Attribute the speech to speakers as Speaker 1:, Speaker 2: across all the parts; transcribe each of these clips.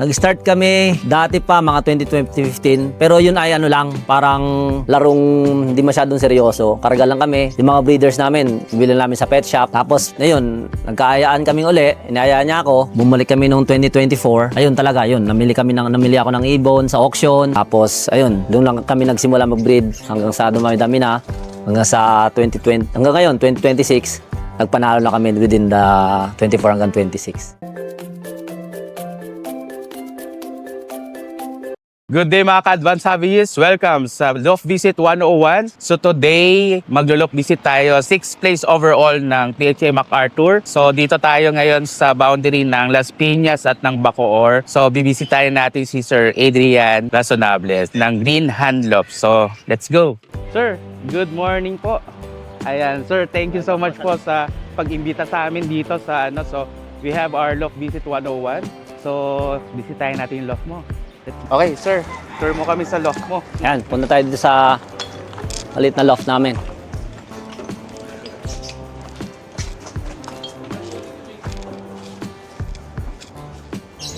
Speaker 1: Nag-start kami dati pa mga 2015 pero yun ay ano lang, parang larong hindi masyadong seryoso. Karga lang kami, yung mga breeders namin, bili namin sa pet shop. Tapos ngayon, nagkaayaan kaming uli, inayaan niya ako, bumalik kami noong 2024. Ayun talaga, yun, namili ako ng ibon sa auction. Tapos ayun, doon lang kami nagsimula mag-breed hanggang sa dumami-dami na. Hanggang sa 2020, hanggang ngayon 2026, nagpanalo na kami within the 24 hanggang 26.
Speaker 2: Good day mga ka-advance hobbyist. Welcome sa Loft Visit 101. So today, maglo-loft visit tayo 6th place overall ng PHA MacArthur. So dito tayo ngayon sa boundary ng Las Piñas at ng Bacoor. So bibisitahin natin si Sir Adrian Razonables ng Green Hand Loft. So let's go. Sir, good morning po. Ayan, sir, thank you so much po sa pag-imbita sa amin dito sa ano. So we have our Loft Visit 101. So bisitahin natin yung loft mo. Okay, sir. Tour mo kami sa loft mo.
Speaker 1: Yan, punta tayo dito sa maliit na loft namin.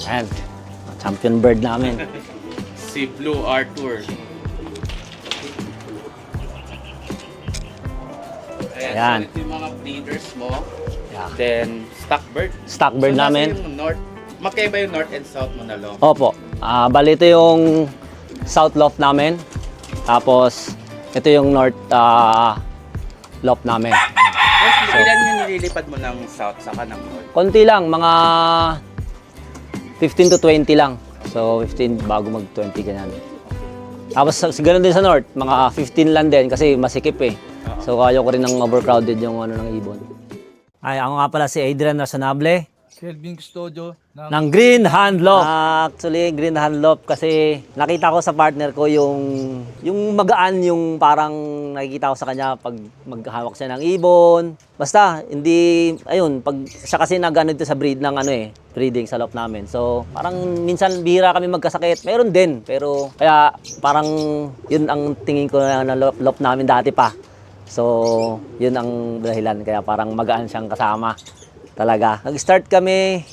Speaker 1: Yan, champion bird namin.
Speaker 2: Si Blue Arthur.
Speaker 1: Ayan.
Speaker 2: So ito yung mga breeders mo.
Speaker 1: Yeah.
Speaker 2: Then, stock bird.
Speaker 1: Stock bird
Speaker 2: So,
Speaker 1: namin.
Speaker 2: Yung north, magkaiba yung north and south mo na lo.
Speaker 1: Opo. Bali ito yung south loft namin. Tapos, ito yung north loft namin.
Speaker 2: Tapos, ilan yung nililipad mo ng south saka ng north?
Speaker 1: Konti lang, mga 15 to 20 lang. So, 15 bago mag-20 ganyan. Tapos, ganun din sa north, mga 15 lang din kasi masikip eh. So, kaya ko rin ng overcrowded yung ano ng ibon. Ay, ako nga pala si Adrian Razonable.
Speaker 3: Kelvin Custodio
Speaker 1: Ng Green Hand Loft. Actually, Green Hand Loft kasi nakita ko sa partner ko yung magaan, yung parang nakikita ko sa kanya pag maghawak siya ng ibon. Basta, hindi, ayun, pag siya kasi nag-ano dito sa breed ng ano eh, breeding sa loft namin. So, parang minsan bihira kami magkasakit. Meron din, pero kaya parang yun ang tingin ko na loft namin dati pa. So, yun ang dahilan. Kaya parang magaan siyang kasama. Talaga. Nag-start kami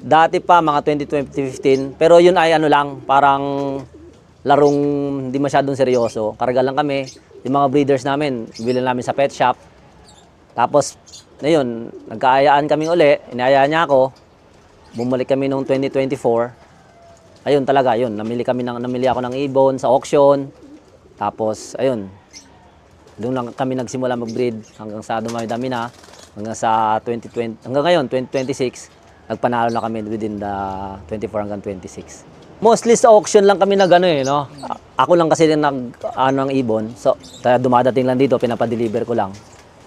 Speaker 1: dati pa mga 2015 pero yun ay ano lang, parang larong hindi masyadong seryoso. Karga lang kami. Yung mga breeders namin, bili namin sa pet shop. Tapos, ayun, nagkaayaan kami uli, inayaan niya ako. Bumalik kami noong 2024. Ayun talaga, yun. Namili ako ng ibon sa auction. Tapos, ayun, doon lang kami nagsimula mag-breed hanggang sa dumami-dami na. Hanggang sa 2020, hanggang ngayon, 2026, nagpanalo na kami within the 24 hanggang 26. Mostly sa auction lang kami nag-ano eh, no? Ako lang kasi nag-ano ng ibon. So, dumadating lang dito, pinapadeliver ko lang.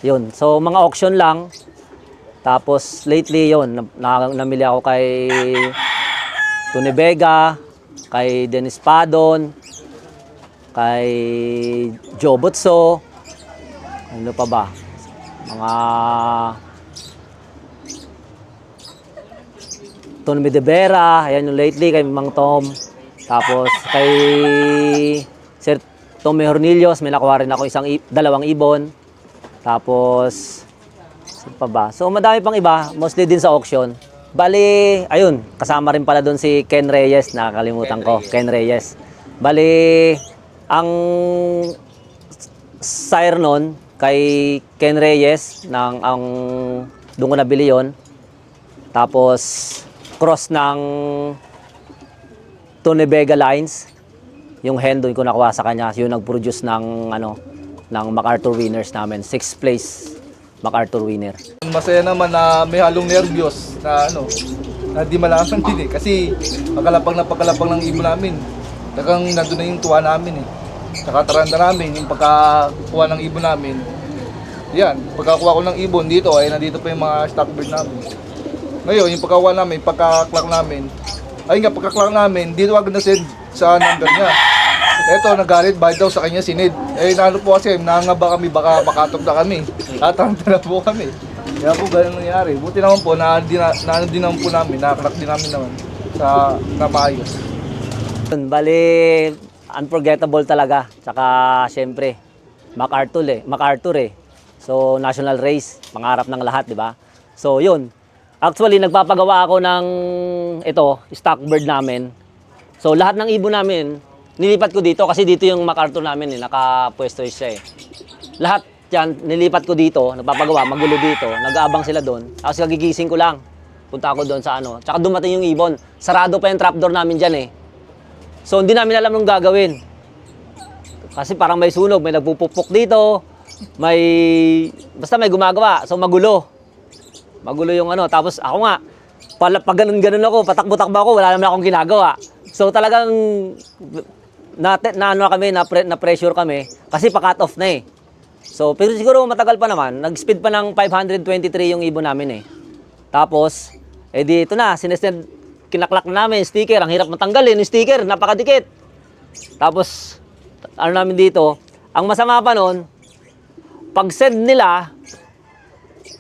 Speaker 1: Yun. So, mga auction lang. Tapos, lately, yun, namili ako kay Tony Vega, kay Dennis Padon, kay Joe Butso, ano pa ba? Mga Tony Medevera, ayan yung lately kay Mang Tom. Tapos kay Sir Tommy Hornillos, may nakuha rin ako dalawang ibon. Tapos saan pa ba? So madami pang iba, mostly din sa auction. Bali, ayun, kasama rin pala doon si Ken Reyes, nakakalimutan ko, Ken Reyes. Bali, ang sire nun kay Ken Reyes ang doon ko nabili yon. Tapos cross ng Tony Vega lines. Yung hen doon ko nakuha sa kanya, yung nag-produce ng ano ng MacArthur winners namin, 6th place MacArthur winner.
Speaker 3: Masaya naman na may halong nervyos na ano, na di malaman din eh. Kasi pagkalapang ng ibon namin, talagang nandun na yung tuwa namin eh. Nakataranda namin yung pagkakuha ng ibon namin. Yan, pagkakuha ko ng ibon dito ay nandito pa yung mga stock bird namin. Ngayon, yung pagkakuha namin, pagka-clock namin, pagka-clock namin, dito agad na send sa number niya. Eto, nagalit, bayad daw sa kanya sinid. Eh, naano po kasi, nangangaba kami, baka makatok na kami. Tataranta na po kami. Kaya po, ganun nangyari. Buti naman po, naano din naman po namin, nakaklak din namin naman sa maayos.
Speaker 1: Bali, unforgettable talaga. Tsaka, syempre, MacArthur eh. So, national race, pangarap ng lahat, di ba? So, yun. Actually, nagpapagawa ako ng ito, stock bird namin. So, lahat ng ibon namin, nilipat ko dito kasi dito yung MacArthur namin, nakapwesto siya eh. Lahat yan, nilipat ko dito, nagpapagawa, magulo dito, nag-aabang sila doon. Tapos kagigising ko lang, punta ako doon sa ano. Tsaka dumating yung ibon. Sarado pa yung trapdoor namin dyan eh. So, hindi namin alam nung gagawin. Kasi parang may sunog, may nagpupukpok dito, basta may gumagawa. So, magulo. Magulo yung ano. Tapos ako nga, pag ganun-ganun ako, patakbo-takbo ako, wala naman akong ginagawa. So talagang na-pressure kami kasi pa-cut off na eh. So pero siguro matagal pa naman, nag-speed pa ng 523 yung ibon namin eh. Tapos, di ito na, sinesend, kinaklak na namin, sticker, ang hirap matanggalin, yung sticker, napakadikit. Tapos, ano namin dito, ang masama pa nun, pag-send nila,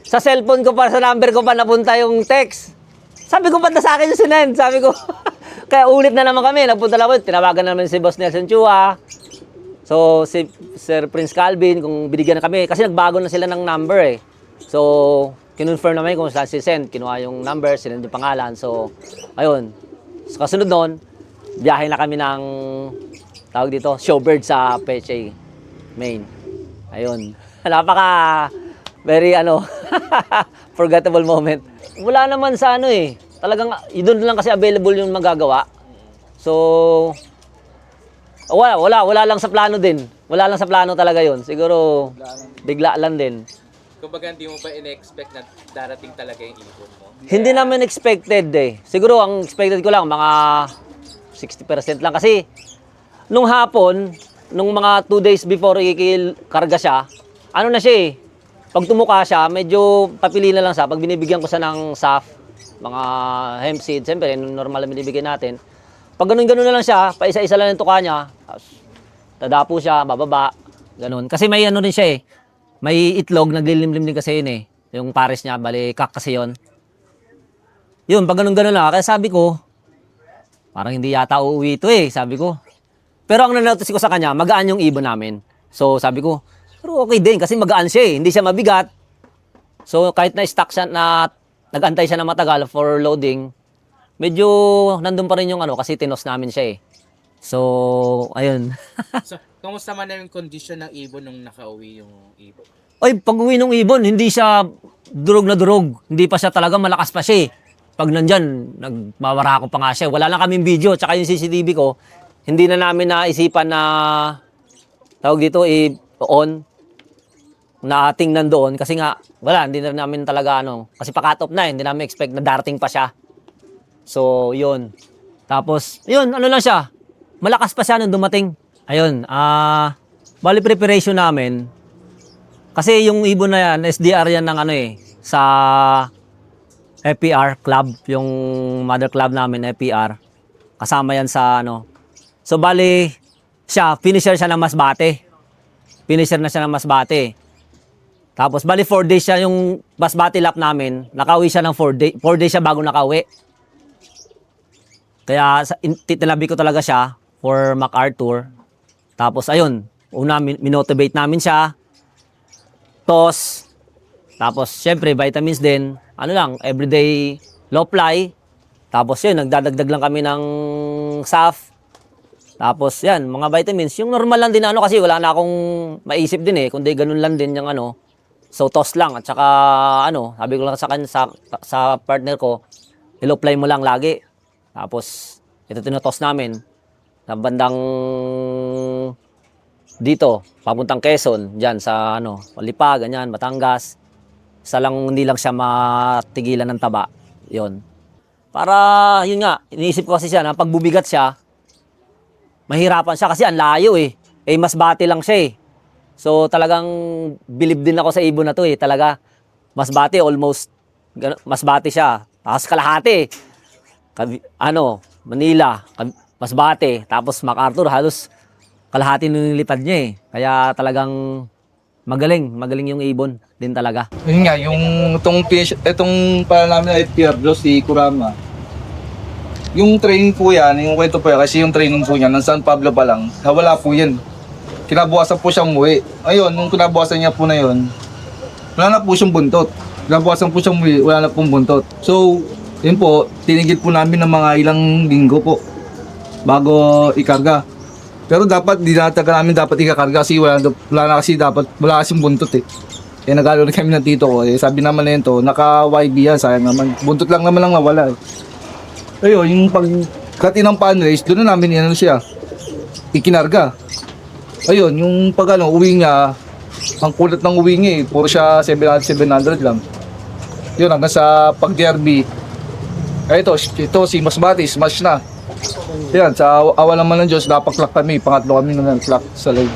Speaker 1: sa cellphone ko pa, sa number ko pa napunta yung text. Sabi ko, ba't na sa akin yung sinend? Sabi ko, kaya ulit na naman kami. Nagpunta lang ako, tinawagan naman si Boss Nelson Chua. So, si Sir Prince Calvin, kung binigyan na kami. Kasi nagbago na sila ng number eh. So, kinonfirm naman kung saan si send. Kinuha yung number, sinend yung pangalan. So, ayun. So, kasunod nun, biyahe na kami ng, tawag dito, showbird sa PHA, Maine. Ayun. Very forgettable moment. Wala naman sa ano eh. Talagang, doon lang kasi available yung magagawa. So, wala lang sa plano din. Wala lang sa plano talaga yun. Siguro, bigla lang din.
Speaker 2: Kumbaga, hindi mo ba in-expect na darating talaga yung ibon mo?
Speaker 1: Hindi namin expected eh. Siguro, ang expected ko lang, mga 60% lang. Kasi, nung hapon, nung mga 2 days before ikikarga siya, ano na siya eh. Pag tumuka siya, medyo papili na lang siya. Pag binibigyan ko siya ng SAF, mga hemp seed, siyempre, normal na binibigyan natin. Pag ganun-ganun na lang siya, pa isa-isa lang yung tuka niya, tadapo siya, bababa, ganun. Kasi may ano rin siya eh. May itlog, naglilimlim din kasi yun eh. Yung pares niya, bali, kak kasi yun. Yun, pag ganun-ganun lang. Kaya sabi ko, parang hindi yata uuwi ito eh, sabi ko. Pero ang nanotice ko sa kanya, magaan yung ibon namin. So sabi ko, pero okay din kasi magaan siya eh, hindi siya mabigat. So kahit na-stuck siya na nag-antay siya na matagal for loading, medyo nandun pa rin yung ano kasi tinos namin siya eh. So, ayun.
Speaker 2: So, kumusta man na yung condition ng ibon nung nakauwi yung ibon?
Speaker 1: Oy, pag uwi ng ibon, hindi siya durog na durog. Hindi pa siya talaga, malakas pa siya eh. Pag nandyan, nagmawara ko pa nga siya. Wala na kaming video, tsaka yung CCTV ko, hindi na namin naisipan na tawag dito, on na tingnan doon kasi nga wala, hindi na namin talaga kasi pa-cut off na, hindi namin expect na darating pa siya. So, yun. Tapos, yun, lang siya. Malakas pa siya nung dumating. Ayun, bali preparation namin. Kasi yung ibon na yan, SDR yan ng sa FPR club, yung mother club namin, FPR. Kasama yan sa So, bali, finisher siya ng Masbate. Finisher na siya ng Masbate. Tapos, bali 4 days siya yung Masbate lap namin. Nakauwi siya ng 4 days siya bago nakauwi. Kaya, titinabi ko talaga siya for MacArthur. Tapos, ayun, minotivate namin siya. Toss. Tapos, syempre, vitamins din. Everyday low fly. Tapos, yun, nagdadagdag lang kami ng SAF. Tapos, yan, mga vitamins. Yung normal lang din kasi wala na akong maisip din eh. Kundi ganun lang din yung So, toss lang. At saka, sabi ko lang sa kanya, sa partner ko, i-apply mo lang lagi. Tapos, ito tinotoss namin. Sa bandang dito, papuntang Quezon, dyan sa Lipa, ganyan, Batangas. Hindi lang siya matigilan ng taba. Yun. Para, yun nga, iniisip ko kasi siya na pag bubigat siya, mahirapan siya kasi ang layo eh. Masbate lang siya eh. So talagang believe din ako sa ibon na to eh. Talaga, Masbate almost, Masbate siya. Tapos kalahati. Manila, Masbate. Tapos MacArthur, halos kalahati nililipad niya eh. Kaya talagang magaling yung ibon din talaga.
Speaker 3: Yun nga, itong para namin na FPR, si Kurama. Yung training po yan, yung kwento po yan, kasi yung training po niya, ng San Pablo pa lang, wala po yan. Kinabukasan po siyang umuwi. Ayun, nung kinabukasan niya po na yun, wala na po siyang buntot. nabukasan po siyang muli, wala na pong buntot. So, yun po, tinigil po namin ng mga ilang linggo po bago ikarga. Pero dapat, di nataga namin dapat ikakarga kasi wala na kasi dapat, wala kasing buntot eh. Eh nag-alala kami ng tito ko, eh sabi naman na yun to, naka-YB yan, sayang naman. Buntot lang naman lang nawala eh. Ayun, yung pagkati ng fundraise, doon na namin ano siya, ikinarga. Ayun, yung pag ano, uwi niya, ang kulat ng uwi niya eh, puro siya 700 lang. Yun, hanggang sa pag-derby. Eh ito si Masbati, smash na. Yan, sa awa naman ng Diyos, napaklak kami, pangatlo kami na nag-clock sa live.